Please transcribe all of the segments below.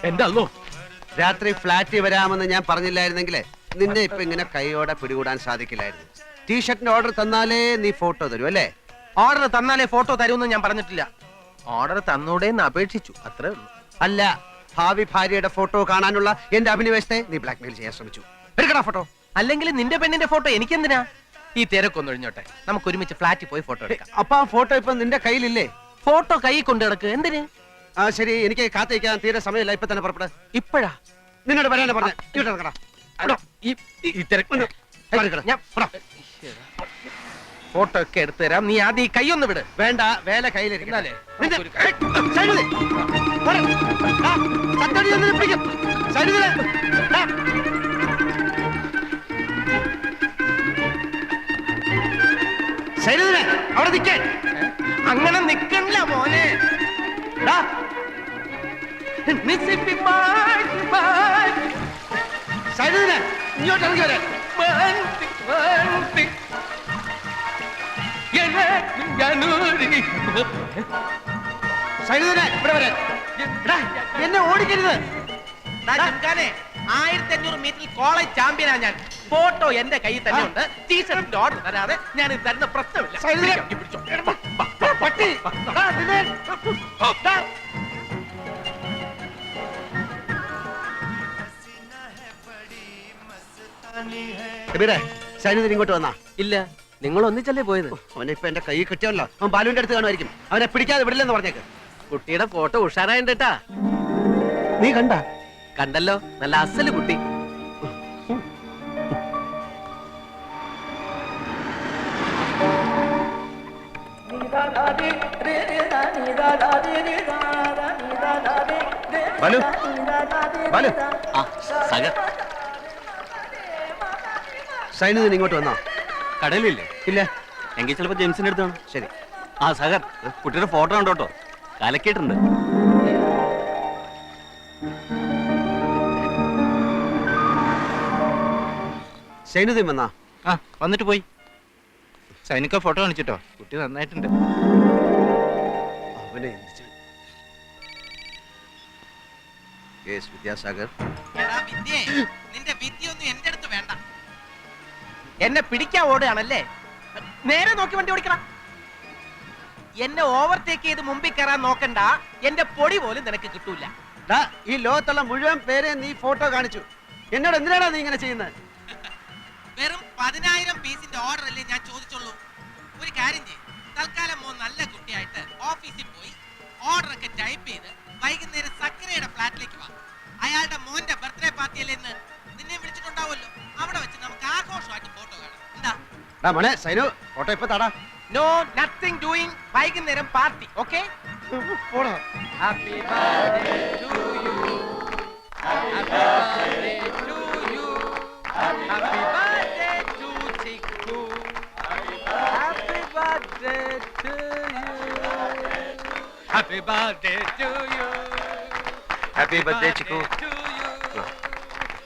എന്റെ അല്ലോ, രാത്രി ഫ്ലാറ്റിൽ വരാമെന്ന് ഞാൻ പറഞ്ഞില്ലായിരുന്നെങ്കിലേ നിന്നെ ഇപ്പൊ ഇങ്ങനെ കൈയോടെ പിടികൂടാൻ സാധിക്കില്ലായിരുന്നു. ടീഷർട്ടിന്റെ ഓർഡർ തന്നാലേ നീ ഫോട്ടോ തരും അല്ലേ? ഓർഡർ തന്നാലേ ഫോട്ടോ തരുമെന്ന് ഞാൻ പറഞ്ഞിട്ടില്ല. ഓർഡർ തന്നൂടെന്ന് അപേക്ഷിച്ചു, അത്രേ ഉള്ളൂ. അല്ല, ഭാവി ഭാര്യയുടെ ഫോട്ടോ കാണാനുള്ള എന്റെ അഭിനിവേശത്തെ നീ ബ്ലാക്ക്മെയിൽ ചെയ്യാൻ ശ്രമിച്ചു. എടുക്കടാ ഫോട്ടോ. അല്ലെങ്കിൽ നിന്റെ പെണ്ണിന്റെ ഫോട്ടോ എനിക്കെന്തിനാ? ഈ തിരക്കൊന്നും ഒഴിഞ്ഞോട്ടെ, നമുക്ക് ഒരുമിച്ച് ഫ്ലാറ്റിൽ പോയി ഫോട്ടോ എടുക്കാം. അപ്പൊ ആ ഫോട്ടോ ഇപ്പൊ നിന്റെ കയ്യിലില്ലേ? ഫോട്ടോ കൈ കൊണ്ട് കിടക്ക്, എന്തിന്? ആ ശരി, എനിക്ക് കാത്തിരിക്കാൻ തീരെ സമയമില്ല, ഇപ്പൊ തന്നെ പുറപ്പെടാ. ഇപ്പോഴാ നിന്നോട് പറയാനാ പറഞ്ഞ. ഫോട്ടോ ഒക്കെ എടുത്തു തരാം, നീ ആദ്യം ഈ കൈ ഒന്ന് വിട്. വേണ്ട, വേല കയ്യിലിരിക്കല്ലേ. അവിടെ നിൽക്കാൻ അങ്ങനെ നിക്കണില്ല മോനെ. ഇങ്ങോട്ട് ഇറങ്ങി വരാൻ. ഇവിടെ വരാൻ. എന്നെ ഓടിക്കരുത്. 1500 മീറ്ററിൽ കോളേജ് ചാമ്പ്യനാ ഞാൻ. ഫോട്ടോ എന്റെ കയ്യിൽ തന്നെ ഉണ്ട്. ടീഷർട്ടിന്റെ ഓർഡർ തരാതെ ഞാൻ ഇത് തരുന്ന പ്രശ്നമില്ല. സൈനികൻ ഇങ്ങോട്ട് വന്നാ? ഇല്ല, നിങ്ങൾ ഒന്നിച്ചല്ലേ പോയത്? അവനെ ഇപ്പൊ എന്റെ കൈ കിട്ടിയല്ലോ. അവൻ ബാലുവിന്റെ അടുത്ത് കാണുമായിരിക്കും. അവനെ പിടിക്കാതെ വിടില്ലെന്ന് പറഞ്ഞേക്ക്. കുട്ടിയുടെ ഫോട്ടോ ഉഷാറായിട്ടാ. നീ കണ്ട? കണ്ടല്ലോ, നല്ല അസല് കുട്ടി. ബാലു, ബാലു. സൈനികൻ ഇങ്ങോട്ട് വന്നാ? കടലില്ലേ? ഇല്ല. എങ്കിൽ ചിലപ്പോ ജെയിംസിന്റെ അടുത്താണ്. ശരി. ആ സഹർ, കുട്ടിയുടെ ഫോട്ടോ കണ്ടോട്ടോ, കലക്കിയിട്ടുണ്ട്. സൈനുദ്ദീൻ വന്നാ? ആ, വന്നിട്ട് പോയി. സൈനിക ഫോട്ടോ കാണിച്ചിട്ടോ, കുട്ടി നന്നായിട്ടുണ്ട്. അവനെ വിദ്യാസാഗർ, നിന്റെ വിദ്യയൊന്നും എന്റെ അടുത്ത് വേണ്ട. എന്നെ പിടിക്കാൻ ഓടുകയാണല്ലേ? നേരെ നോക്കി വണ്ടി ഓടിക്കണം. എന്നെ ഓവർടേക്ക് ചെയ്ത് മുമ്പിൽ കയറാൻ നോക്കണ്ട. എന്റെ പൊടി പോലും നിനക്ക് കിട്ടൂല. ഈ ലോകത്തുള്ള മുഴുവൻ പേരെ നീ ഫോട്ടോ കാണിച്ചു. എന്നോട് എന്തിനാണ് നീ ഇങ്ങനെ ചെയ്യുന്നത്? വെറും 10,000 പീസിന്റെ ഓർഡർ അല്ലേ ഞാൻ ചോദിച്ചുള്ളൂ. ഒരു കാര്യം ചെയ്യും, തൽക്കാലം മോൻ നല്ല കുട്ടിയായിട്ട് ഓഫീസിൽ പോയി ഓർഡർ ഒക്കെ ടൈപ്പ് ചെയ്ത് വൈകുന്നേരം സക്കരയുടെ ഫ്ലാറ്റിലേക്ക് വാ. അയാളുടെ മോന്റെ ബർത്ത്ഡേ പാർട്ടി അല്ലേ ഇന്ന്, നിന്നെ വിളിച്ചിട്ടുണ്ടാവുമല്ലോ. അവിടെ വെച്ച് നമുക്ക് ആഘോഷമായിട്ട് ഫോട്ടോ കാണാം. എന്താ മോനെ സൈനു, ഫോട്ടോ ഇപ്പൊ താടാ. No nothing doing. വൈകുന്നേരം party. Okay? Happy birthday to you, happy birthday to you, happy birthday to Chikku, happy birthday to you, happy birthday to you, happy birthday Chikku.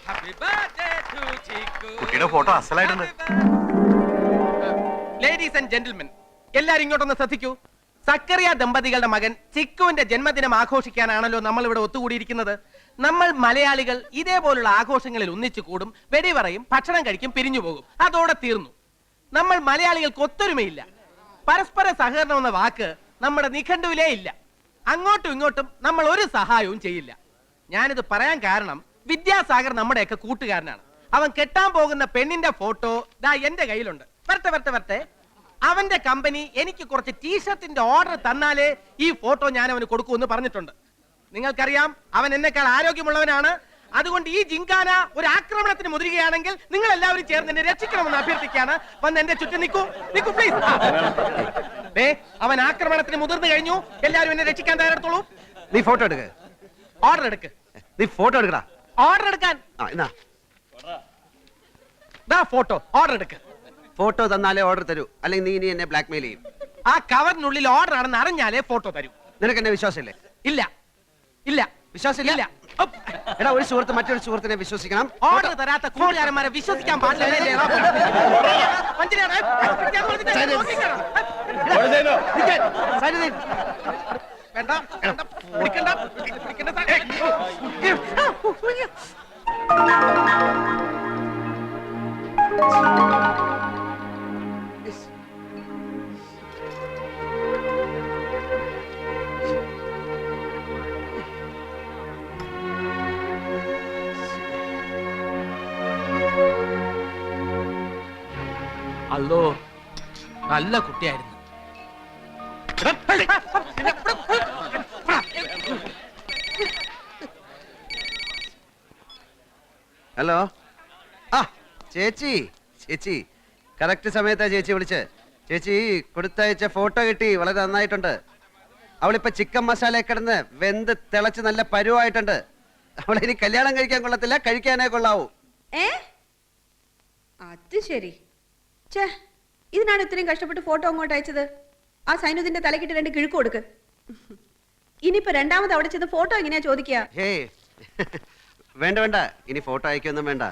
Happy birthday to Chikku. കുട്ടിയുടെ photo അസലായിട്ടുണ്ട്. Ladies and gentlemen, എല്ലാരും ഇങ്ങോട്ടൊന്ന് ശ്രദ്ധിക്കൂ. സക്കറിയ ദമ്പതികളുടെ മകൻ ചിക്കുവിന്റെ ജന്മദിനം ആഘോഷിക്കാനാണല്ലോ നമ്മൾ ഇവിടെ ഒത്തുകൂടിയിരിക്കുന്നത്. നമ്മൾ മലയാളികൾ ഇതേപോലുള്ള ആഘോഷങ്ങളിൽ ഒന്നിച്ചു കൂടും, വെടിപറയും, ഭക്ഷണം കഴിക്കും, പിരിഞ്ഞു പോകും. അതോടെ തീർന്നു. നമ്മൾ മലയാളികൾക്ക് ഒത്തൊരുമയില്ല. പരസ്പര സഹകരണം എന്ന വാക്ക് നമ്മുടെ നിഘണ്ടുവിലേ ഇല്ല. അങ്ങോട്ടും ഇങ്ങോട്ടും നമ്മൾ ഒരു സഹായവും ചെയ്യില്ല. ഞാനിത് പറയാൻ കാരണം വിദ്യാസാഗർ നമ്മുടെയൊക്കെ കൂട്ടുകാരനാണ്. അവൻ കെട്ടാൻ പോകുന്ന പെണ്ണിന്റെ ഫോട്ടോ ദാ എന്റെ കയ്യിലുണ്ട്. വരട്ടെ. അവന്റെ കമ്പനി എനിക്ക് കുറച്ച് ടീഷർട്ടിന്റെ ഓർഡർ തന്നാലേ ഈ ഫോട്ടോ ഞാൻ അവന് കൊടുക്കുമെന്ന് പറഞ്ഞിട്ടുണ്ട്. നിങ്ങൾക്കറിയാം, അവൻ എന്നെക്കാൾ ആരോഗ്യമുള്ളവനാണ്. അതുകൊണ്ട് ഈ ജിങ്കാന ഒരു ആക്രമണത്തിന് മുതിരുകയാണെങ്കിൽ നിങ്ങൾ എല്ലാവരും ചേർന്ന് എന്നെ രക്ഷിക്കണമെന്ന് അഭ്യർത്ഥിക്കുകയാണ്. വന്ന് എന്റെ ചുറ്റും നിൽക്കൂ പ്ലീസ്. അവൻ ആക്രമണത്തിന് മുതിർന്നു കഴിഞ്ഞു. എല്ലാവരും എന്നെ രക്ഷിക്കാൻ തയ്യാറെടുത്തോളൂ. നീ ഫോട്ടോ എടുക്ക. ഓർഡർ എടുക്ക്. നീ ഫോട്ടോ എടുക്കടാ. ഓർഡർ എടുക്കാൻ. ഫോട്ടോ ഓർഡർ എടുക്ക്. ഫോട്ടോ തന്നാലേ ഓർഡർ തരൂ, അല്ലെങ്കിൽ നീ ഇനി എന്നെ ബ്ലാക്ക്മെയിൽ ചെയ്യും. ആ കവറിനുള്ളിൽ ഓർഡർ ആണെന്ന് അറിഞ്ഞാലേ ഫോട്ടോ തരൂ. നിനക്ക് എന്നെ വിശ്വാസമില്ലേ? ഇല്ല. വിശ്വാസമില്ല. എടാ, ഒരു സുഹൃത്ത് മറ്റൊരു സുഹൃത്തിനെ വിശ്വസിക്കണം. ഓർഡർ തരാത്ത കൂട്ടുകാരന്മാരെ വിശ്വസിക്കാൻ പാടില്ല. വേണ്ട വേണ്ട, പിടിക്കണ്ട, പിടിക്കണ്ട സാർ. അല്ലോ, നല്ല കുട്ടിയായിരുന്നു. ഹലോ. ആ ചേച്ചി, ചേച്ചി കറക്റ്റ് സമയത്താ ചേച്ചി വിളിച്ച്. ചേച്ചി കൊടുത്തയച്ച ഫോട്ടോ കിട്ടി, വളരെ നന്നായിട്ടുണ്ട്. അവളിപ്പോ ചിക്കൻ മസാല കിടന്ന് വെന്ത് തിളച്ച് നല്ല പരുവായിട്ടുണ്ട്. അവളിനി കല്യാണം കഴിക്കാൻ കൊള്ളത്തില്ല, കഴിക്കാനേ കൊള്ളാവൂ. ഏ അത് ശരി. ഛേ, ഇതിനാണ് ഇത്രയും കഷ്ടപ്പെട്ട് ഫോട്ടോ അങ്ങോട്ട് അയച്ചത്. ആ സൈനുദിന്റെ തലക്കിട്ട് 2 കിഴുക്ക് കൊടുക്ക്. ഇനിയിപ്പോ രണ്ടാമത് അവിടെ ചെന്ന് ഫോട്ടോ എങ്ങനെയാ ചോദിക്കുക? ഹേ വേണ്ട വേണ്ട, ഇനി ഫോട്ടോ അയക്കൊന്നും വേണ്ട.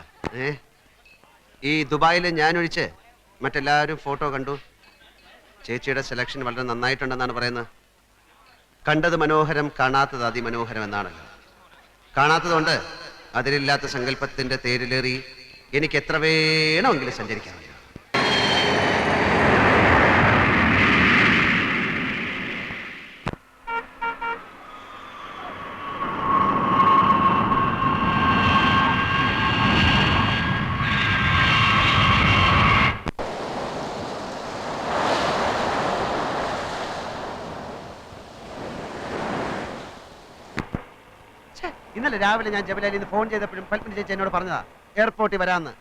ഈ ദുബായിൽ ഞാൻ ഒഴിച്ച് മറ്റെല്ലാവരും ഫോട്ടോ കണ്ടു. ചേച്ചിയുടെ സെലക്ഷൻ വളരെ നന്നായിട്ടുണ്ടെന്നാണ് പറയുന്നത്. കണ്ടത് മനോഹരം, കാണാത്തത് അതിമനോഹരം എന്നാണല്ലോ. കാണാത്തതുകൊണ്ട് അതിലില്ലാത്ത സങ്കല്പത്തിന്റെ തേരിലേറി എനിക്ക് എത്ര വേണമെങ്കിലും സഞ്ചരിക്കാൻ. ഇന്നലെ രാവിലെ ഞാൻ ജബലാലിൽ നിന്ന് ഫോൺ ചെയ്തപ്പോഴും പൽപ്പന ചേച്ചി എന്നോട് പറഞ്ഞതാ എയർപോർട്ടിൽ വരാമെന്ന്.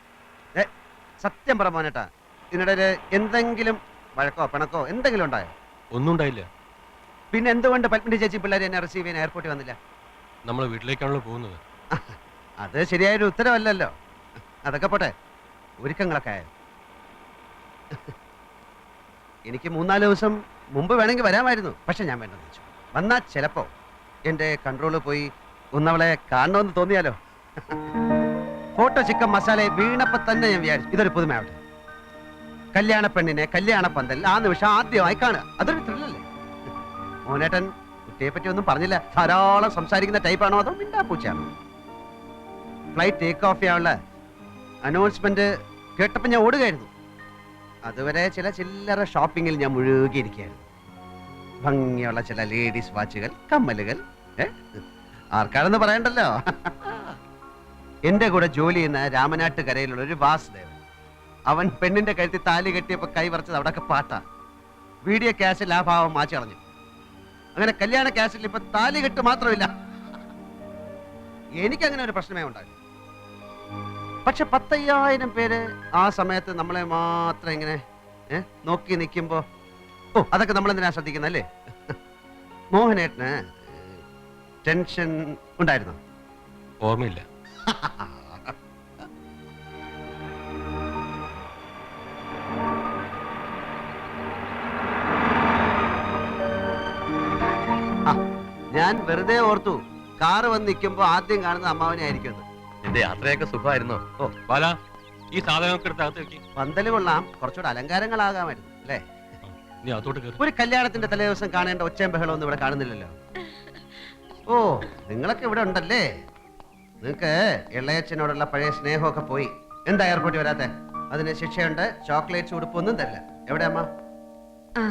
സത്യം പറ മോനേട്ടാ, ഇതിനിടയിൽ എന്തെങ്കിലും വഴക്കോ പിണക്കോ എന്തെങ്കിലും ഉണ്ടായോ? ഒന്നും ഉണ്ടായില്ല. പിന്നെ എന്തുകൊണ്ട് പൽപ്പന ചേച്ചി പിള്ളേരെ എന്നെ റിസീവ് ചെയ്യാൻ എയർപോർട്ടിൽ വന്നില്ല? നമ്മൾ വീട്ടിലേക്കാണല്ലോ പോകുന്നത്. അത് ശരിയായൊരു ഉത്തരവല്ലല്ലോ. അതൊക്കെ പോട്ടെ, ഒരുക്കങ്ങളൊക്കെ ആയോ? എനിക്ക് 3-4 ദിവസം മുമ്പ് വേണമെങ്കിൽ വരാമായിരുന്നു, പക്ഷെ ഞാൻ വേണ്ടെന്ന് വെച്ചു. വന്നാൽ ചിലപ്പോ എൻ്റെ കൺട്രോള് പോയി ഒന്നവളെ കാണണമെന്ന് തോന്നിയാലോ. ഫോട്ടോ ചിക്കൻ മസാല വീണപ്പോ തന്നെ ഞാൻ വിചാരിച്ചു ഇതൊരു പുതുമയാവട്ടെ. കല്യാണ പെണ്ണിനെ കല്യാണ പന്തൽ ആ നിമിഷം ആദ്യമായി കാണുക, അതൊരു ത്രില്ലല്ലേ. മോനേട്ടൻ കുട്ടിയെ പറ്റി ഒന്നും പറഞ്ഞില്ല. ധാരാളം സംസാരിക്കുന്ന ടൈപ്പാണോ അതോ മിണ്ടാ പൂച്ചയാണോ? ഫ്ലൈറ്റ് ടേക്ക് ഓഫ് ചെയ്യാനുള്ള അനൗൺസ്മെന്റ് കേട്ടപ്പോൾ ഞാൻ ഓടുകയായിരുന്നു. അതുവരെ ചില ചില്ലറ ഷോപ്പിങ്ങിൽ ഞാൻ മുഴുകിയിരിക്കുകയായിരുന്നു. ഭംഗിയുള്ള ചില ലേഡീസ് വാച്ചുകൾ, കമ്മലുകൾ. ആർക്കാണെന്ന് പറയണ്ടല്ലോ. എന്റെ കൂടെ ജോലി ചെയ്യുന്ന രാമനാട്ടുകരയിലുള്ള ഒരു വാസുദേവൻ, അവൻ പെണ്ണിന്റെ കഴുത്തിൽ താലി കെട്ടിയപ്പോ കൈ വറച്ചത് അവിടെയൊക്കെ പാട്ടാ. വീഡിയോ ക്യാഷിൽ ആ ഭാവം മാറ്റി കളഞ്ഞു. അങ്ങനെ കല്യാണ ക്യാഷിൽ ഇപ്പൊ താലി കെട്ട് മാത്രമില്ല. എനിക്കങ്ങനെ ഒരു പ്രശ്നമേ ഉണ്ടായി. പക്ഷെ 10,000 പേര് ആ സമയത്ത് നമ്മളെ മാത്രം ഇങ്ങനെ നോക്കി നിൽക്കുമ്പോ അതൊക്കെ നമ്മളെന്തിനാ ശ്രദ്ധിക്കുന്നല്ലേ? മോഹനേട്ടന് ടെൻഷൻ ഉണ്ടായിരുന്നു? ഓർമ്മയില്ല. ഞാൻ വെറുതെ ഓർത്തു കാറ് വന്ന് നിൽക്കുമ്പോ ആദ്യം കാണുന്ന അമ്മാവനെ ആയിരിക്കും. എന്റെ യാത്രയൊക്കെ സുഖമായിരുന്നോ? ഓ ബാല, ഈ സാധനമൊക്കെ എടുത്ത് അകത്ത് വെക്കി. പന്തല് കൊള്ളാം, കുറച്ചുകൂടെ അലങ്കാരങ്ങളാകാമായിരുന്നു അല്ലേ? നീ അകത്തോട്ട് കയറി. ഒരു കല്യാണത്തിന്റെ തലേ ദിവസം കാണേണ്ട ഒച്ചയും ബഹളവും ഒന്നും ഇവിടെ കാണുന്നില്ലല്ലോ. ഓ, നിങ്ങളൊക്കെ ഇവിടെ ഉണ്ടല്ലേ. നിങ്ങക്ക് ഇളയച്ചനോടുള്ള പഴയ സ്നേഹമൊക്കെ പോയി. എന്താ എയർപോർട്ടിൽ വരാത്തെ? അതിന് ശിക്ഷയുണ്ട്. ചോക്ലേറ്റ്സ് ഉടുപ്പൊന്നും തരില്ല. എവിടെ അമ്മ? ആ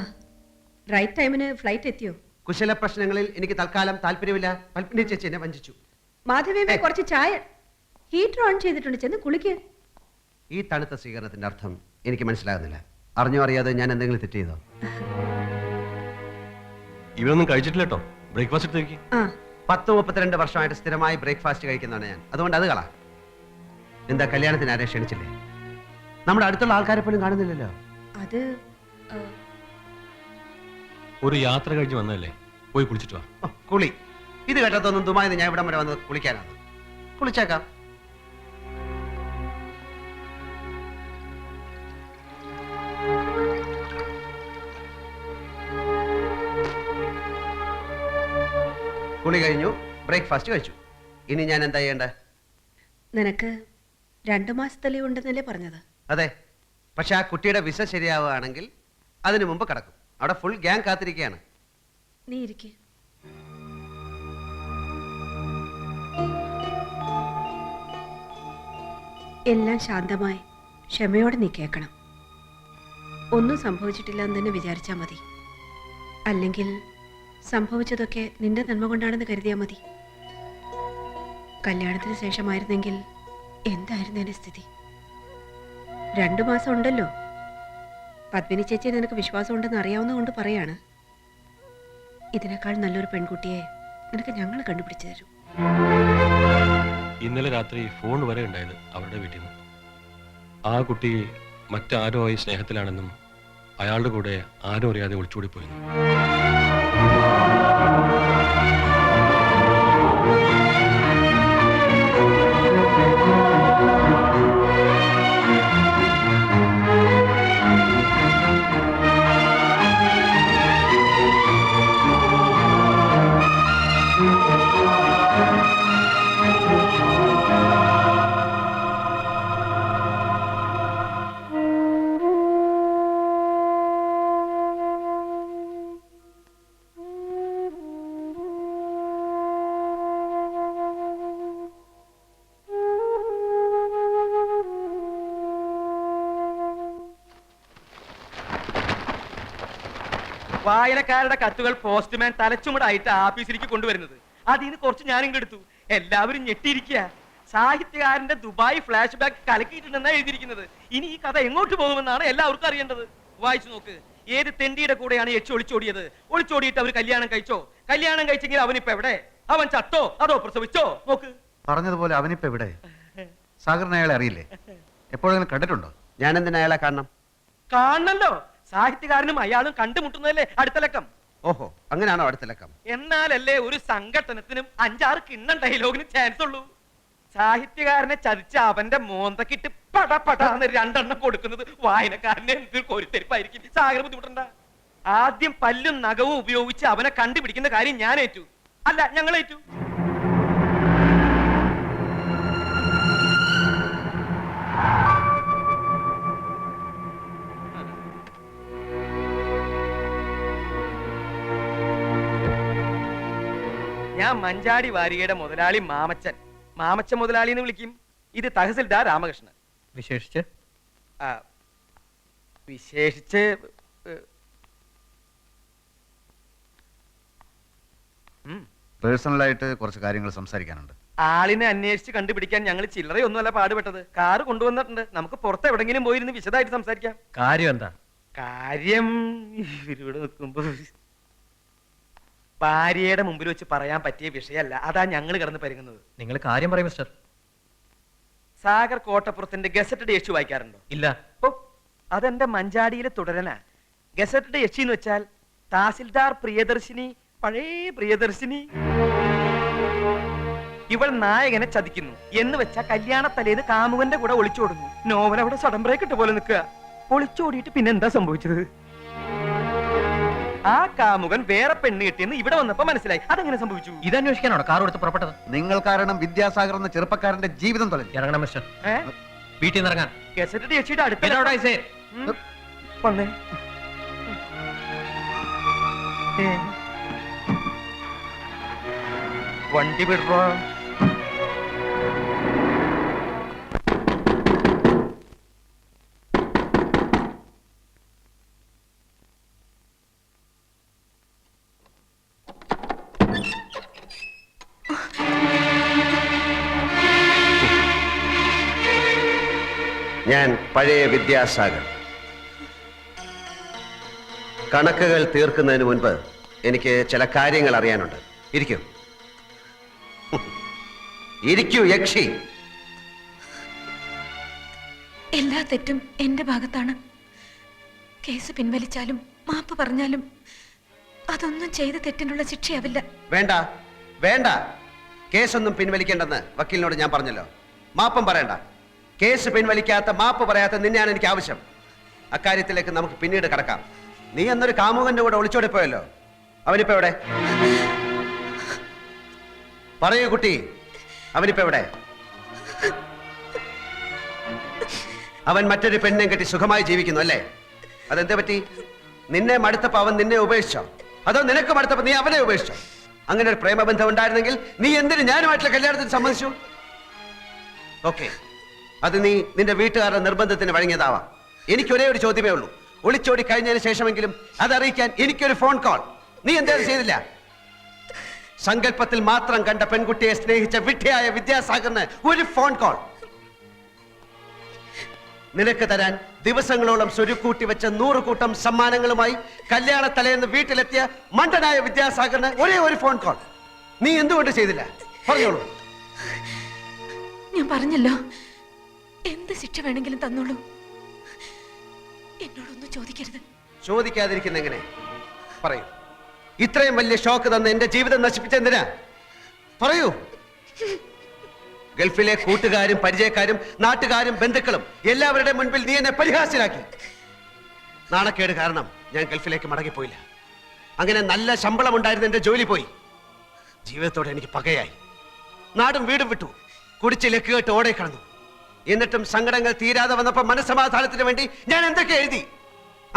റൈറ്റ് ടൈമിന് ഫ്ലൈറ്റ് എത്തിയോ? കുശല പ്രശ്നങ്ങളിൽ എനിക്ക് തൽക്കാലം താല്പര്യമില്ല. പൽപ്പിനി ചേച്ചി എന്നെ വഞ്ചിച്ചു. മാധവിയമ്മ കുറച്ച് ചായ ഹീറ്റർ ഓൺ ചെയ്തിട്ടുണ്ട്, ചെന്ന് കുളിക്ക്. ഈ തണുത്ത സ്വീകരണത്തിന്റെ അർത്ഥം എനിക്ക് മനസ്സിലാകുന്നില്ല. അറിഞ്ഞോ അറിയാതെ ഞാൻ എന്തെങ്കിലും തെറ്റ് ചെയ്തോ? ഇവരൊന്നും കഴിച്ചിട്ടില്ല കേട്ടോ. ബ്രേക്ക്ഫാസ്റ്റ് എടുത്ത് വെക്കി. ആ 10-32 വർഷമായിട്ട് സ്ഥിരമായി ബ്രേക്ക്ഫാസ്റ്റ് കഴിക്കുന്നതാണ് ഞാൻ. അതുകൊണ്ട് അത് കളാ. എന്താ കല്യാണത്തിന് ആരെ ക്ഷണിച്ചില്ലേ? നമ്മുടെ അടുത്തുള്ള ആൾക്കാരെ പോലും കാണുന്നില്ലല്ലോ. അത് ഒരു യാത്ര കഴിഞ്ഞ് വന്നതല്ലേ, പോയി കുളിച്ചിട്ട് വാ. കുളി ഇത് കേട്ടതൊന്നും ദുബായിൽ ഞാൻ ഇവിടം വരെ വന്നത് കുളിക്കാനാണ്. കുളിച്ചേക്കാം. കുളി കഴിഞ്ഞു, ബ്രേക്ക്ഫാസ്റ്റ് കഴിച്ചു. ഇനി ഞാൻ എന്താ ചെയ്യേണ്ടത്? നിനക്ക് 2 മാസത്തെ ലീവ് ഉണ്ടെന്നല്ലേ പറഞ്ഞത്? അതെ, പക്ഷെ ആ കുട്ടിയുടെ വിസ ശരിയാവുകയാണെങ്കിൽ അതിനു മുമ്പ് കിടക്കും. അവിടെ ഫുൾ ഗ്യാങ് കാത്തിരിക്കുകയാണ്. നീ ഇരിക്കെ. എല്ലാം ശാന്തമായി ക്ഷമയോടെ നീ കേൾക്കണം. ഒന്നും സംഭവിച്ചിട്ടില്ല എന്ന് തന്നെ വിചാരിച്ചാൽ മതി. അല്ലെങ്കിൽ സംഭവിച്ചതൊക്കെ നിന്റെ നന്മ കൊണ്ടാണെന്ന് കരുതിയാൽ മതി. കല്യാണത്തിന് ശേഷമായിരുന്നെങ്കിൽ എന്തായിരുന്നു എന്റെ സ്ഥിതി? 2 മാസം ഉണ്ടല്ലോ. പത്മിനി ചേച്ചി നിനക്ക് വിശ്വാസം ഉണ്ടെന്ന് അറിയാവുന്നതുകൊണ്ട് പറയാണ്. ഇതിനേക്കാൾ നല്ലൊരു പെൺകുട്ടിയെ നിനക്ക് ഞങ്ങൾ കണ്ടുപിടിച്ചു തരും. ഇന്നലെ രാത്രി ഫോൺ വരെ ഉണ്ടായത് അവരുടെ വീട്ടിൽ നിന്ന്. ആ കുട്ടി മറ്റാരുമായി സ്നേഹത്തിലാണെന്നും അയാളുടെ കൂടെ ആരും അറിയാതെ ഒളിച്ചോടി പോയെന്നും. വായനക്കാരുടെ കത്തുകൾ പോസ്റ്റ്മാൻ തലച്ചുമടായിട്ട് ആഫീസിലേക്ക് കൊണ്ടുവരുന്നത്. അതിൽ നിന്ന് കുറച്ച് ഞാനും എടുത്തു. എല്ലാവരും ഞെട്ടിയിരിക്കുക. സാഹിത്യകാരന്റെ ദുബായ് ഫ്ലാഷ് ബാക്ക് കലക്കിയിട്ടുണ്ടെന്നാണ് എഴുതിയിരിക്കുന്നത്. ഇനി ഈ കഥ എങ്ങോട്ട് പോകുമെന്നാണ് എല്ലാവർക്കും അറിയേണ്ടത്. വായിച്ചു നോക്ക്. ഏത് തെണ്ടിയുടെ കൂടെയാണ് യക്ഷി ഒളിച്ചോടിയത്? ഒളിച്ചോടിയിട്ട് അവർ കല്യാണം കഴിച്ചോ? കല്യാണം കഴിച്ചെങ്കിൽ അവനിപ്പോ എവിടെ? അവൻ ചത്തോ അതോ പ്രസവിച്ചോ? നോക്ക്. പറഞ്ഞതുപോലെ അവനിപ്പോ എവിടെ? സാഗറിന് അയാളെ അറിയില്ലേ? എപ്പോഴെങ്കിലും കണ്ടിട്ടുണ്ടോ? ഞാൻ എന്തിനാ അയാളെ കാണണം? കാണണല്ലോ. സാഹിത്യകാരനും അയാളും കണ്ടുമുട്ടുന്നതല്ലേ അടുത്ത ലക്കം. ഓഹോ, അങ്ങനെയാണോ അടുത്ത ലക്കം? എന്നാലല്ലേ ഒരു സംഘടനത്തിനും 5-6 കിണ്ണം ഡയലോഗിന് ചാൻസ് ഉള്ളൂ. സാഹിത്യകാരനെ ചതിച്ച അവന്റെ മോന്തക്കിട്ട് പടപടാന്ന് 2 എണ്ണം കൊടുക്കുന്നത് വായനക്കാരനെ എന്തൊരു കോരിത്തെരിപ്പായിരിക്കും. സാഗർ ബുദ്ധിമുട്ടണ്ട. ആദ്യം പല്ലും നഖവും ഉപയോഗിച്ച് അവനെ കണ്ടുപിടിക്കുന്ന കാര്യം ഞാൻ ഏറ്റു. അല്ല, ഞങ്ങൾ ഏറ്റു. ഞാൻ മഞ്ചാടി വാരികയുടെ മുതലാളി മാമച്ചൻ. മാമച്ചൻ മുതലാളി എന്ന് വിളിക്കും. ഇത് തഹസിൽദാർ രാമകൃഷ്ണൻ. വിശേഷിച്ച് വിശേഷിച്ച് പേഴ്സണലായിട്ട് കുറച്ച് കാര്യങ്ങൾ സംസാരിക്കാനുണ്ട്. ആളിനെ അന്വേഷിച്ച് കണ്ടുപിടിക്കാൻ ഞങ്ങൾ ചില്ലറയൊന്നുമല്ല പാടുപെട്ടത്. കാറ് കൊണ്ടുവന്നിട്ടുണ്ട്. നമുക്ക് പുറത്ത് എവിടെങ്കിലും പോയിരുന്ന് വിശദമായിട്ട് സംസാരിക്കാം. കാര്യം എന്താ? കാര്യം ഇവരിവിടെ നിൽക്കുമ്പോ ഭാര്യയുടെ മുമ്പിൽ വെച്ച് പറയാൻ പറ്റിയ വിഷയമല്ല. അതാ ഞങ്ങൾ കിടന്ന് പരുങ്ങുന്നത്. നിങ്ങൾ കാര്യം പറയും മിസ്റ്റർ. സാഗർ കോട്ടപ്പുറത്തിന്റെ ഗസറ്റഡ് യക്ഷി വായിക്കാറുണ്ടോ? ഇല്ല. ഓ, അതെന്റെ മഞ്ചാടിയിലെ തുടരനാ. ഗസറ്റഡ് യക്ഷി എന്ന് വെച്ചാൽ തഹസിൽദാർ പ്രിയദർശിനി, പഴയ പ്രിയദർശിനി. ഇവൾ നായകനെ ചതിക്കുന്നു എന്ന് വെച്ചാ കല്യാണത്തലേത് കാമുകന്റെ കൂടെ ഒളിച്ചോടുന്നു. നോവൽ അവിടെ സഡൻ ബ്രേക്ക് ഇട്ട പോലെ നിൽക്കുക. ഒളിച്ചോടിയിട്ട് പിന്നെ എന്താ സംഭവിച്ചത്? ആ കാമുകൻ വേറെ പെണ്ണ് കിട്ടിയെന്ന് ഇവിടെ വന്നപ്പോ മനസ്സിലായി. അതെങ്ങനെ സംഭവിച്ചു? ഇതന്വേഷിക്കാനാണോ കാർ എടുത്ത് പുറപ്പെട്ടത്? നിങ്ങൾ കാരണം വിദ്യാസാഗർ എന്ന ചെറുപ്പക്കാരന്റെ ജീവിതം തൊലഞ്ഞു. ഇറങ്ങണം മിസ്റ്റർ. വീട്ടിൽ നിന്ന് ഇറങ്ങാൻ. ഗസറ്റഡ് യക്ഷിയുടെ അടുത്ത വന്നേ. വണ്ടി വിടറോ. ഞാൻ പഴയ വിദ്യാസാഗർ. കണക്കുകൾ തീർക്കുന്നതിന് മുൻപ് എനിക്ക് ചില കാര്യങ്ങൾ അറിയാനുണ്ട്. ഇരിക്കൂ. ഇരിക്കൂ യക്ഷി. എല്ലാ തെറ്റും എന്റെ ഭാഗത്താണ്. കേസ് പിൻവലിച്ചാലും മാപ്പ് പറഞ്ഞാലും അതൊന്നും ചെയ്ത തെറ്റിനുള്ള ശിക്ഷയാവില്ല. വേണ്ട വേണ്ട, കേസൊന്നും പിൻവലിക്കേണ്ടെന്ന് വക്കീലിനോട് ഞാൻ പറഞ്ഞല്ലോ. മാപ്പം പറയണ്ട. കേസ് പിൻവലിക്കാത്ത, മാപ്പ് പറയാത്ത നിന്നെയാണ് എനിക്ക് ആവശ്യം. അക്കാര്യത്തിലേക്ക് നമുക്ക് പിന്നീട് കടക്കാം. നീ എന്നൊരു കാമുകന്റെ കൂടെ ഒളിച്ചോടിപ്പോയല്ലോ. അവനിപ്പോ എവിടെ? പറയൂ കുട്ടി, അവനിപ്പോ എവിടെ? അവൻ മറ്റൊരു പെണ്ണിനെ കെട്ടി സുഖമായി ജീവിക്കുന്നു അല്ലേ? അതെന്താ പറ്റി? നിന്നെ മടുത്തപ്പോ അവൻ നിന്നെ ഉപേക്ഷിച്ചോ? അതോ നിനക്ക് മടുത്തപ്പോ നീ അവനെ ഉപേക്ഷിച്ചോ? അങ്ങനെ ഒരു പ്രേമബന്ധം ഉണ്ടായിരുന്നെങ്കിൽ നീ എന്തിനു ഞാനുമായിട്ടുള്ള കല്യാണത്തിന് സമ്മതിച്ചു? ഓക്കെ, അത് നീ നിന്റെ വീട്ടുകാരുടെ നിർബന്ധത്തിന് വഴങ്ങിയതാവാം. എനിക്ക് ഒരേ ഒരു ചോദ്യമേ ഉള്ളൂ. ഒളിച്ചോടി കഴിഞ്ഞതിന് ശേഷമെങ്കിലും അതറിയിക്കാൻ എനിക്കൊരു ഫോൺ കോൾ നീ എന്താ ചെയ്തില്ല? സങ്കല്പത്തിൽ മാത്രം കണ്ട പെൺകുട്ടിയെ സ്നേഹിച്ച വിഡ്ഢിയായ വിദ്യാസാഗറിന് ഒരു ഫോൺ കോൾ നിനക്ക് തരാൻ ദിവസങ്ങളോളം സ്വരുക്കൂട്ടി വെച്ച 100 കൂട്ടം സമ്മാനങ്ങളുമായി കല്യാണ തലേന്ന് വീട്ടിലെത്തിയ മണ്ടനായ വിദ്യാസാഗറിന് ഒരേ ഒരു ഫോൺ കോൾ നീ എന്തുകൊണ്ട് ചെയ്തില്ല? പറഞ്ഞോളൂ. ഞാൻ പറഞ്ഞല്ലോ, എന്ത് ശിക്ഷ വേണമെങ്കിലും തന്നോളൂ. എന്നോടൊന്നും ചോദിക്കരുത്. ചോദിക്കാതിരിക്കുന്ന എങ്ങനെ? പറയൂ. ഇത്രയും വലിയ ഷോക്ക് തന്ന എന്റെ ജീവിതം നശിപ്പിച്ചെന്തിനാ? പറയൂ. ഗൾഫിലെ കൂട്ടുകാരും പരിചയക്കാരും നാട്ടുകാരും ബന്ധുക്കളും എല്ലാവരുടെ മുൻപിൽ നീ എന്നെ പരിഹാസ്യനാക്കി. നാണക്കേട് കാരണം ഞാൻ ഗൾഫിലേക്ക് മടങ്ങിപ്പോയില്ല. അങ്ങനെ നല്ല ശമ്പളം ഉണ്ടായിരുന്ന എന്റെ ജോലി പോയി. ജീവിതത്തോടെ എനിക്ക് പകയായി. നാടും വീടും വിട്ടു. കുടിച്ച് ലക്കുകെട്ട് ഓടെ കടന്നു. എന്നിട്ടും സങ്കടങ്ങൾ തീരാതെ വന്നപ്പോ മനസ്സമാധാനത്തിന് വേണ്ടി ഞാൻ എന്തൊക്കെ എഴുതി.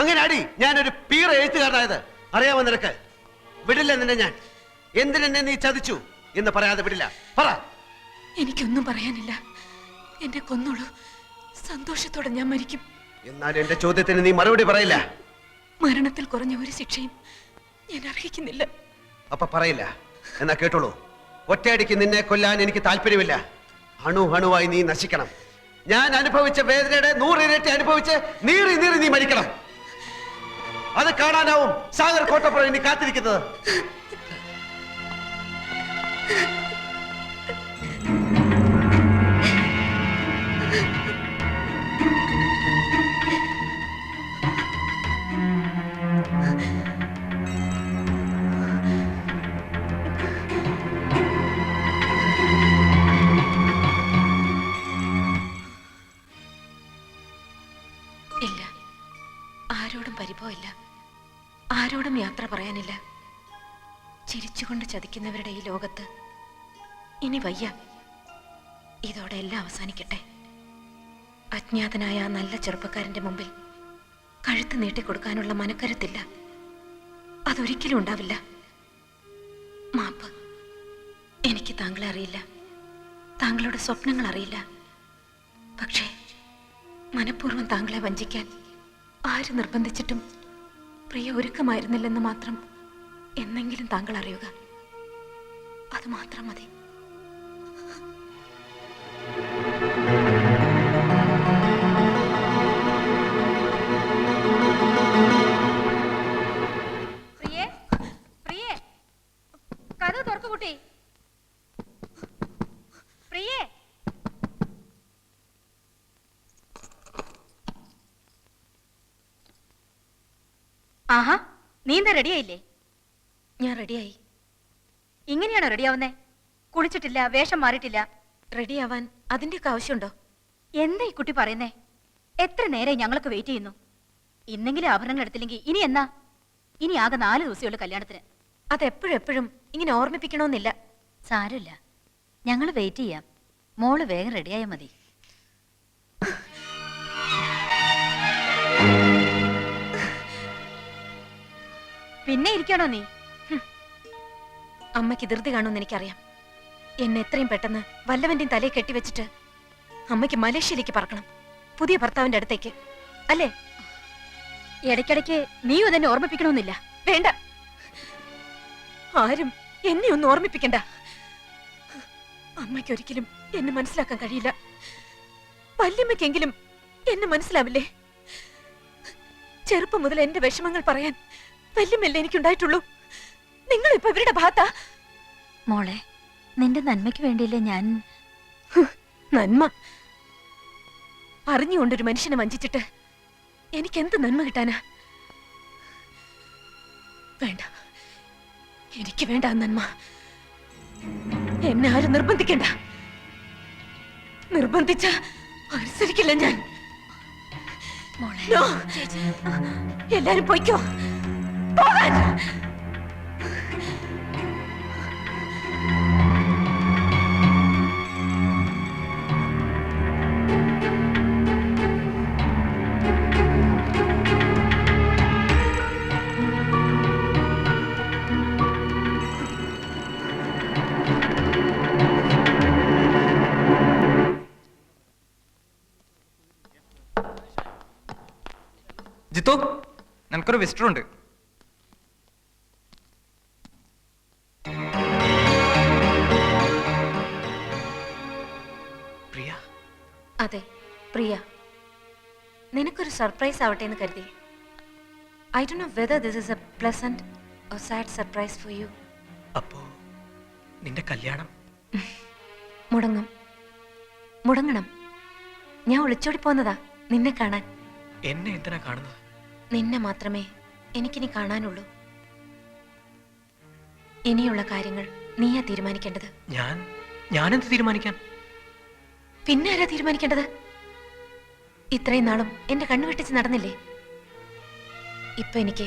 അങ്ങനെ അടി ഞാനൊരു പീറ എഴുത്തുകാരനായത് അറിയാമോ നിനക്ക്? വിടില്ല നിന്നെ ഞാൻ. എന്തിനെന്നെ നീ ചതിച്ചു എന്ന് പറയാതെ വിടില്ല. പറ. എനിക്കൊന്നും പറയാനില്ല. എന്നെ കൊന്നോളൂ. സന്തോഷത്തോടെ ഞാൻ മരിക്കും. എന്നാൽ എന്റെ ചോദ്യത്തിന് നീ മറുപടി പറയില്ല. മരണത്തിൽ കുറഞ്ഞ ഒരു ശിക്ഷയും ഞാൻ അർഹിക്കുന്നില്ല. അപ്പൊ പറയില്ല എന്നാ കേട്ടോളൂ. ഒറ്റയടിക്ക് നിന്നെ കൊല്ലാൻ എനിക്ക് താല്പര്യമില്ല. അണുവായി നീ നശിക്കണം. ഞാൻ അനുഭവിച്ച വേദനയുടെ 100 ഇരട്ടി അനുഭവിച്ച് നീറി നീറി നീ മരിക്കണം. അത് കാണാനാവും സാഗർ കോട്ടപ്പുറം ഇനി കാത്തിരിക്കുന്നത്. ഇല്ല, ആരോടും പരിഭവമില്ല. ആരോടും യാത്ര പറയാനില്ല. ചിരിച്ചുകൊണ്ട് ചതിക്കുന്നവരുടെ ഈ ലോകത്ത് ഇനി വയ്യ. ഇതോടെ എല്ലാം അവസാനിക്കട്ടെ. അജ്ഞാതനായ ആ നല്ല ചെറുപ്പക്കാരന്റെ മുമ്പിൽ കഴുത്ത് നീട്ടിക്കൊടുക്കാനുള്ള മനക്കരുത്തില്ല. അതൊരിക്കലും ഉണ്ടാവില്ല. മാപ്പ്. എനിക്ക് താങ്കളെ അറിയില്ല, താങ്കളുടെ സ്വപ്നങ്ങൾ അറിയില്ല. പക്ഷേ മനഃപൂർവ്വം താങ്കളെ വഞ്ചിക്കാൻ ആര് നിർബന്ധിച്ചിട്ടും പ്രിയ ഒരുക്കമായിരുന്നില്ലെന്ന് മാത്രം എന്നെങ്കിലും താങ്കൾ അറിയുക. അത് മാത്രം മതി. പ്രിയേ, പ്രിയേ, കതവ് തുറക്കു കുട്ടി. പ്രിയേ, ആഹാ, നീ എന്താ റെഡിയായില്ലേ? ഞാൻ റെഡിയായി. ഇങ്ങനെയാണോ റെഡിയാവുന്നേ? കുളിച്ചിട്ടില്ല, വേഷം മാറിയിട്ടില്ല. റെഡിയാവാൻ അതിൻ്റെയൊക്കെ ആവശ്യമുണ്ടോ? എന്താ ഈ കുട്ടി പറയുന്നേ? എത്ര നേരെ ഞങ്ങളൊക്കെ വെയിറ്റ് ചെയ്യുന്നു. ഇന്നെങ്കിലും ആഭരണങ്ങൾ എടുത്തില്ലെങ്കിൽ ഇനി എന്നാ? ഇനി ആകെ 4 ദിവസമുള്ള കല്യാണത്തിന്. അതെപ്പോഴും ഇങ്ങനെ ഓർമ്മിപ്പിക്കണമെന്നില്ല. സാരമില്ല, ഞങ്ങൾ വെയിറ്റ് ചെയ്യാം. മോള് വേഗം റെഡിയായാൽ മതി. പിന്നെ ഇരിക്കണോ നീ? അമ്മയ്ക്ക് ധൃതി കാണുമെന്ന് എനിക്കറിയാം. എന്നെ എത്രയും പെട്ടെന്ന് വല്ലവന്റെയും തലയെ കെട്ടിവെച്ചിട്ട് അമ്മയ്ക്ക് മലേഷ്യയിലേക്ക് പറക്കണം, പുതിയ ഭർത്താവിന്റെ അടുത്തേക്ക്, അല്ലേ? ഇടയ്ക്കിടയ്ക്ക് നീയും തന്നെ ഓർമ്മിപ്പിക്കണമെന്നില്ല. വേണ്ട, ആരും എന്നെ ഒന്നും ഓർമ്മിപ്പിക്കണ്ട. അമ്മയ്ക്ക് ഒരിക്കലും എന്നെ മനസ്സിലാക്കാൻ കഴിയില്ല. വല്യമ്മയ്ക്കെങ്കിലും എന്നെ മനസ്സിലാവില്ലേ? ചെറുപ്പം മുതൽ എന്റെ വിഷമങ്ങൾ പറയാൻ വല്യമ്മല്ലേ എനിക്കുണ്ടായിട്ടുള്ളൂ. നിങ്ങൾ ഇപ്പൊ ഇവരുടെ ഭാഗത്താ. മോളെ, നിന്റെ നന്മയ്ക്ക് വേണ്ടിയില്ലേ ഞാൻ. നന്മ അറിഞ്ഞുകൊണ്ടൊരു മനുഷ്യനെ വഞ്ചിച്ചിട്ട് എനിക്ക് എന്ത് നന്മ കിട്ടാനാ? വേണ്ട, എനിക്ക് വേണ്ട ആ നന്മ. എന്നെ ആരും നിർബന്ധിക്കണ്ട. നിർബന്ധിച്ച അനുസരിക്കില്ല ഞാൻ. No. എല്ലാരും പൊയ്ക്കോ, പോകാൻ. ജിത്തു നിനക്കൊരു വിസിറ്റർ ഉണ്ട്. പ്രിയ, അതെ പ്രിയ, നിനക്കൊരു സർപ്രൈസ് ആവട്ടെ എന്ന് കരുതി. I do know whether this is a pleasant or sad surprise for you. അപ്പോ നിന്റെ കല്യാണം മുടങ്ങണം. ഞാൻ ഒളിച്ചോടി പോന്നതാ നിന്നെ കാണാൻ. എന്നെ എന്തിനാ കാണുന്നത്? നിന്നെ മാത്രമേ എനിക്കിനി കാണാനുള്ളൂ. ഇനിയുള്ള കാര്യങ്ങൾ നീയാ തീരുമാനിക്കേണ്ടത്. ഞാനെന്ത് തീരുമാനിക്കാൻ? പിന്നെ ആരാ തീരുമാനിക്കേണ്ടത്? ഇത്രയും നാളും എന്റെ കണ്ണു വെട്ടിച്ച് നടന്നില്ലേ? ഇപ്പൊ എനിക്ക്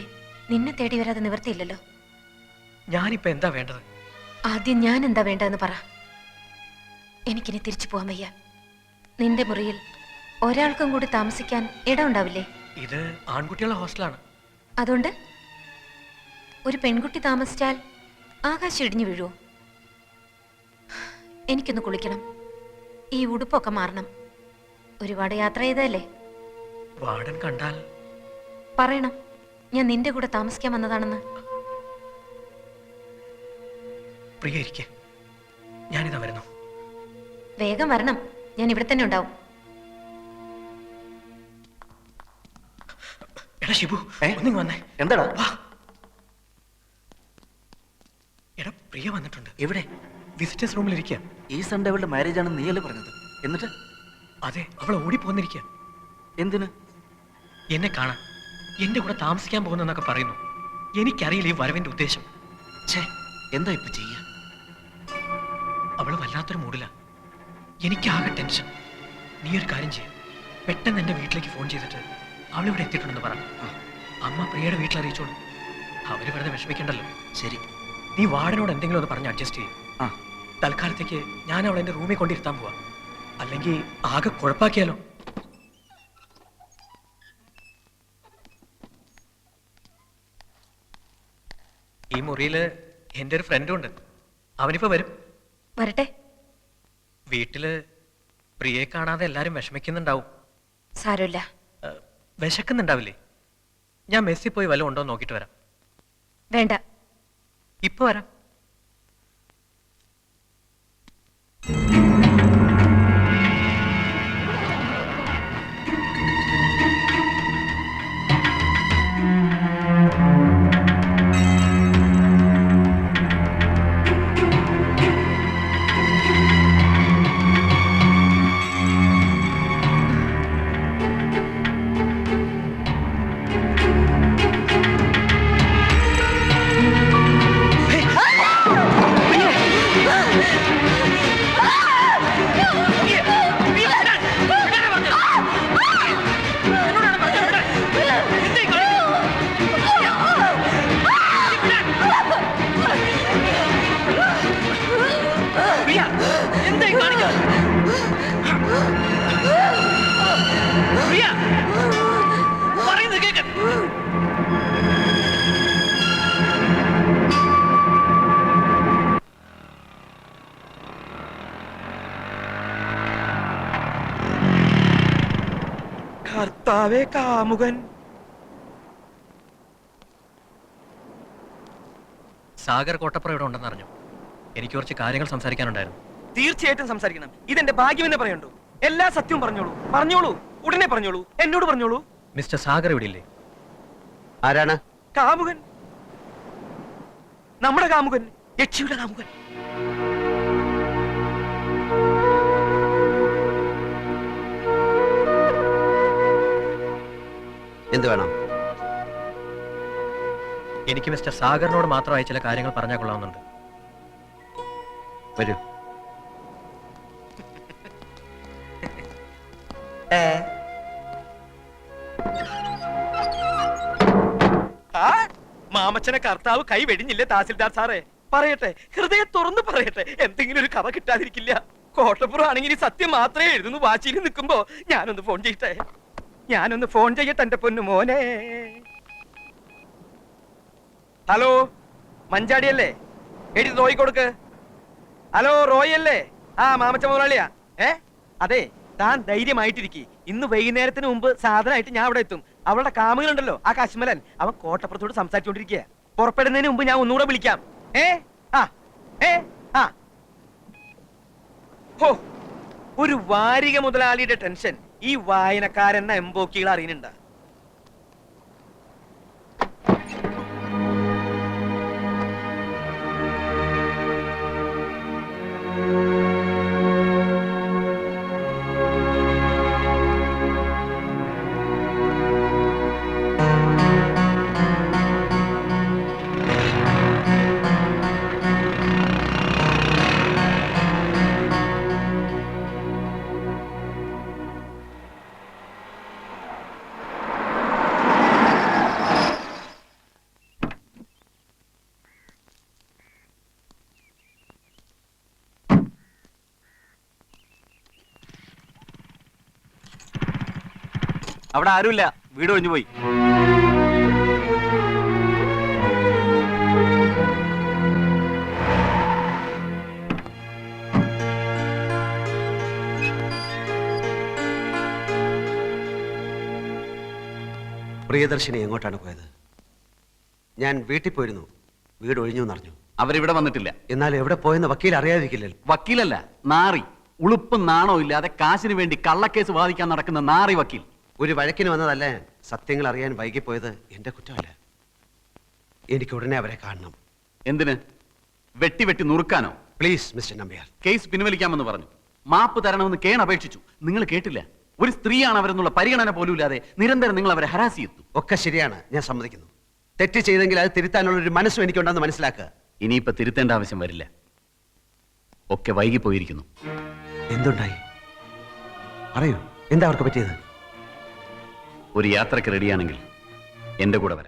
നിന്നെ തേടി വരാതെ നിവർത്തിയില്ലല്ലോ. ഞാനിപ്പോ എന്താ വേണ്ടത്? ആദ്യം ഞാൻ എന്താ വേണ്ടതെന്ന് പറ. എനിക്കിനി തിരിച്ചു പോകാൻ വയ്യ. നിന്റെ മുറിയിൽ ഒരാൾക്കും കൂടി താമസിക്കാൻ ഇടമുണ്ടാവില്ലേ? ഇത് ആൺകുട്ടികളുടെ ഹോസ്റ്റലാണ്. അതുകൊണ്ട് ഒരു പെൺകുട്ടി താമസിച്ചാൽ ആകാശം ഇടിഞ്ഞു വീഴുവോ? എനിക്കൊന്ന് കുളിക്കണം, ഈ ഉടുപ്പൊക്കെ മാറണം. ഒരുപാട് യാത്ര ചെയ്തതല്ലേ? വാർഡൻ കണ്ടാൽ പറയണം ഞാൻ നിന്റെ കൂടെ താമസിക്കാൻ വന്നതാണെന്ന്. പ്രിയ ഇരിക്കെ, ഞാനിതാ വരുന്നു. വേഗം വരണം, ഞാൻ ഇവിടെ തന്നെ ഉണ്ടാവും. എടാ ഷിബു, ഒന്നിങ്ങ് വന്നേ. എന്താടാ? എടാ പ്രിയ വന്നിട്ടുണ്ട്. എവിടെ? വിസിറ്റേഴ്സ് റൂമിൽ ഇരിക്കുക. ഈ സൺഡേ അവളുടെ മാരേജ് ആണെന്ന് നീയല്ലേ പറഞ്ഞത്? എന്നിട്ട്? അതെ, അവൾ ഓടിപ്പോന്നിരിക്കുക. എന്തിന്? എന്നെ കാണാൻ, എന്റെ കൂടെ താമസിക്കാൻ പോകുന്നെന്നൊക്കെ പറയുന്നു. എനിക്കറിയില്ല ഈ വരവിന്റെ ഉദ്ദേശം. ഛേ, എന്താ ഇപ്പൊ ചെയ്യാ? അവള് വല്ലാത്തൊരു മൂഡില്ല. എനിക്കാകെ ടെൻഷൻ. നീ ഒരു കാര്യം ചെയ്യും, പെട്ടെന്ന് എന്റെ വീട്ടിലേക്ക് ഫോൺ ചെയ്തിട്ട് അവളിവിടെ എത്തിയിട്ടുണ്ടെന്ന് പറ. അമ്മ പ്രിയയുടെ വീട്ടിൽ അറിയിച്ചോളൂ. അവര് വെറുതെ വിഷമിക്കണ്ടല്ലോ. ശരി, നീ വാർഡനോട് എന്തെങ്കിലും ഒന്ന് പറഞ്ഞ് അഡ്ജസ്റ്റ് ചെയ്യും. ആ. തൽക്കാലത്തേക്ക് ഞാൻ അവളെ എന്റെ റൂമിൽ കൊണ്ടിരുത്താൻ പോവാ. അല്ലെങ്കിൽ ആകെ കുഴപ്പാക്കിയാലോ. ഈ മുറിയില് എന്റെ ഒരു ഫ്രണ്ടും ഉണ്ട്. അവനിപ്പോ വരും. വരട്ടെ. വീട്ടില് പ്രിയയെ കാണാതെ എല്ലാരും വിഷമിക്കുന്നുണ്ടാവും. സാരമില്ല. വിശക്കുന്നുണ്ടാവില്ലേ? ഞാൻ മെസ്സി പോയി വല്ലതും ഉണ്ടോ നോക്കിട്ട് വരാം. വേണ്ട, ഇപ്പൊ വരാം. കർത്താവേ, കാമുകൻ. സാഗർ കോട്ടപ്പുറം ഇവിടെ ഉണ്ടെന്ന് അറിഞ്ഞു. എനിക്ക് കുറച്ച് കാര്യങ്ങൾ സംസാരിക്കാനുണ്ടായിരുന്നു. തീർച്ചയായിട്ടും സംസാരിക്കണം. ഇതെന്റെ ഭാഗ്യമെന്ന് പറയണ്ടോ? എല്ലാ സത്യവും പറഞ്ഞോളൂ, ഉടനെ പറഞ്ഞോളൂ, എന്നോട് പറഞ്ഞോളൂ. മിസ്റ്റർ സാഗർ ഇവിടെ ഇല്ലേ? ആരാണ്? കാമുകൻ, നമ്മുടെ കാമുകൻ, യക്ഷിയുടെ കാമുകൻ. എന്ത് വേണം? എനിക്ക് മിസ്റ്റർ സാഗറിനോട് മാത്രമായി ചില കാര്യങ്ങൾ പറഞ്ഞാൽ കൊള്ളാവുന്നുണ്ട്. വരൂ. മാമച്ചനെ കർത്താവ് കൈ വെടിഞ്ഞില്ലേ താസിൽദാർ സാറേ? പറയട്ടെ, ഹൃദയം തുറന്ന് പറയട്ടെ, എന്തെങ്കിലും ഒരു കഥ കിട്ടാതിരിക്കില്ല. കോട്ടപ്പുറം ആണെങ്കിൽ സത്യം മാത്രമേ എഴുതുന്നു. വാശിയിൽ നിൽക്കുമ്പോ ഞാനൊന്ന് ഫോൺ ചെയ്യട്ടെ എന്റെ പൊന്നു മോനെ. ഹലോ, മഞ്ചാടിയല്ലേ? എഴുതി റോയി കൊടുക്ക്. ഹലോ, റോയി അല്ലേ? ആ, മാമച്ച മുതലാളിയാ. അതെ, താൻ ധൈര്യമായിട്ടിരിക്കും. ഇന്ന് വൈകുന്നേരത്തിന് മുമ്പ് സാധനമായിട്ട് ഞാൻ അവിടെ എത്തും. അവളുടെ കാമുകനുണ്ടല്ലോ ആ കശ്മലൻ, അവൻ കോട്ടപ്പുറത്തോട് സംസാരിച്ചുകൊണ്ടിരിക്കുക. പുറപ്പെടുന്നതിന് മുമ്പ് ഞാൻ ഒന്നുകൂടെ വിളിക്കാം. ഹോ, ഒരു വാരിക മുതലാളിയുടെ ടെൻഷൻ ഈ വായനക്കാരെന്ന എംബോക്കികൾ അറിയുന്നുണ്ട്. അവിടെ ആരുമില്ല, വീട് ഒഴിഞ്ഞു പോയി. പ്രിയദർശിനി എങ്ങോട്ടാണ് പോയത്? ഞാൻ വീട്ടിൽ പോയിരുന്നു, വീട് ഒഴിഞ്ഞു എന്നറിഞ്ഞു. അവരിവിടെ വന്നിട്ടില്ല. എന്നാൽ എവിടെ പോയെന്ന് വക്കീൽ അറിയാതിരിക്കില്ലല്ലോ. വക്കീലല്ല, നാറി. ഉളുപ്പും നാണോ ഇല്ലാതെ കാശിന് വേണ്ടി കള്ളക്കേസ് വാദിക്കാൻ നടക്കുന്ന നാറി വക്കീൽ. ഒരു വഴക്കിന് വന്നതല്ല ഞാൻ. സത്യങ്ങൾ അറിയാൻ വൈകിപ്പോയത് എന്റെ കുറ്റമല്ല. എനിക്ക് ഉടനെ അവരെ കാണണം. എന്തിന്? വെട്ടി വെട്ടി നുറുക്കാനോ? Please mister Nambiar. കേസ് പിൻവലിക്കാമെന്ന് പറഞ്ഞു. മാപ്പ് തരണമെന്ന് കേൺ അപേക്ഷിച്ചു. നിങ്ങൾ കേട്ടില്ല. ഒരു സ്ത്രീയാണ് അവരെന്നുള്ള പരിഗണന പോലും ഇല്ലാതെ നിരന്തരം നിങ്ങൾ അവരെ ഹരാസ് ചെയ്തു. ഒക്കെ ശരിയാണ്, ഞാൻ സമ്മതിക്കുന്നു. തെറ്റ് ചെയ്തെങ്കിൽ അത് തിരുത്താനുള്ള ഒരു മനസ്സും എനിക്കുണ്ടെന്ന് മനസ്സിലാക്കുക. ഇനിയിപ്പോ തിരുത്തേണ്ട ആവശ്യം വരില്ല. ഒക്കെ വൈകിപ്പോയിരിക്കുന്നു. എന്തുണ്ടായി? പറയൂ, എന്താ അവർക്ക് പറ്റിയത്? ഒരു യാത്രക്ക് റെഡിയാണെങ്കിൽ എന്റെ കൂടെ വരാം.